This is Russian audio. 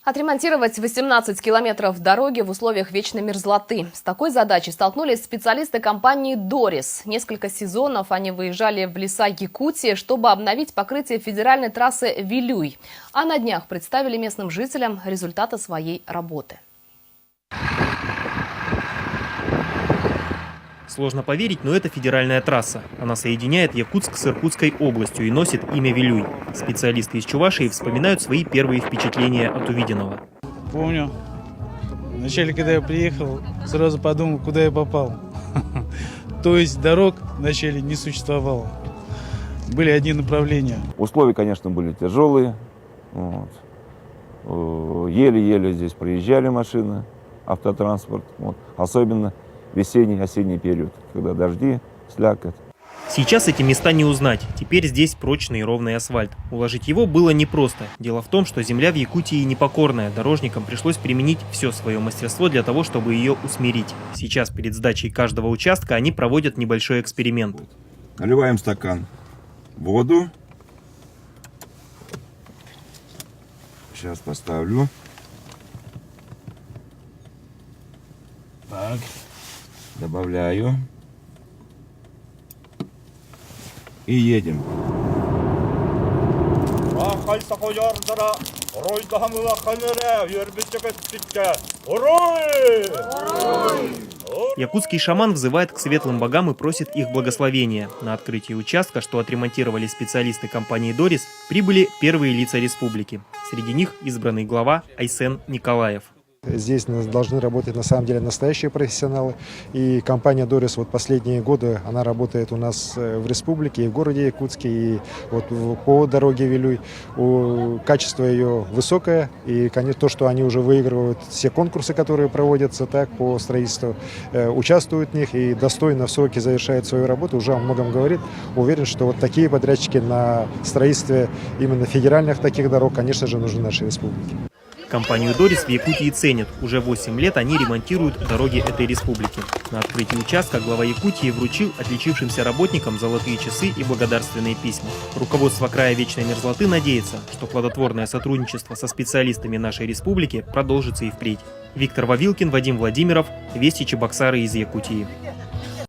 Отремонтировать 18 километров дороги в условиях вечной мерзлоты. С такой задачей столкнулись специалисты компании «Дорис». Несколько сезонов они выезжали в леса Якутии, чтобы обновить покрытие федеральной трассы Вилюй. А на днях представили местным жителям результаты своей работы. Сложно поверить, но это федеральная трасса. Она соединяет Якутск с Иркутской областью и носит имя Вилюй. Специалисты из Чувашии вспоминают свои первые впечатления от увиденного. Помню, вначале, когда я приехал, сразу подумал, куда я попал. То есть дорог вначале не существовало. Были одни направления. Условия, конечно, были тяжелые. Еле-еле здесь проезжали машины, автотранспорт. Особенно весенний-осенний период, когда дожди, слякоть. Сейчас эти места не узнать. Теперь здесь прочный и ровный асфальт. Уложить его было непросто. Дело в том, что земля в Якутии непокорная. Дорожникам пришлось применить все свое мастерство для того, чтобы ее усмирить. Сейчас перед сдачей каждого участка они проводят небольшой эксперимент. Наливаем стакан воду. Сейчас поставлю. Так. Добавляю. И едем. Якутский шаман взывает к светлым богам и просит их благословения. На открытии участка, что отремонтировали специалисты компании «Дорис», прибыли первые лица республики. Среди них избранный глава Айсен Николаев. Здесь должны работать на самом деле настоящие профессионалы. И компания «Дорис» вот последние годы, она работает у нас в республике, и в городе Якутске, и вот по дороге Вилюй. Качество ее высокое, и конечно, то, что они уже выигрывают все конкурсы, которые проводятся так по строительству, участвуют в них и достойно в сроки завершают свою работу, уже о многом говорит. Уверен, что вот такие подрядчики на строительстве именно федеральных таких дорог, конечно же, нужны нашей республике. Компанию «Дорис» в Якутии ценят. Уже 8 лет они ремонтируют дороги этой республики. На открытии участка глава Якутии вручил отличившимся работникам золотые часы и благодарственные письма. Руководство края вечной мерзлоты надеется, что плодотворное сотрудничество со специалистами нашей республики продолжится и впредь. Виктор Вавилкин, Вадим Владимиров, Вести Чебоксары из Якутии.